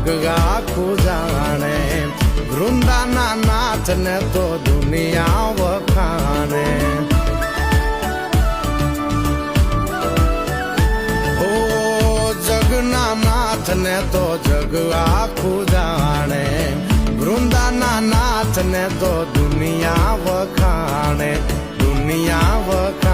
જગ આખું જાણે વૃંદાના નાથ ને તો દુનિયા વખાણે ઓ જગના નાથ ને તો જગ આખું જાણે વૃંદાના નાથ ને તો દુનિયા વખાણે દુનિયા વખાણે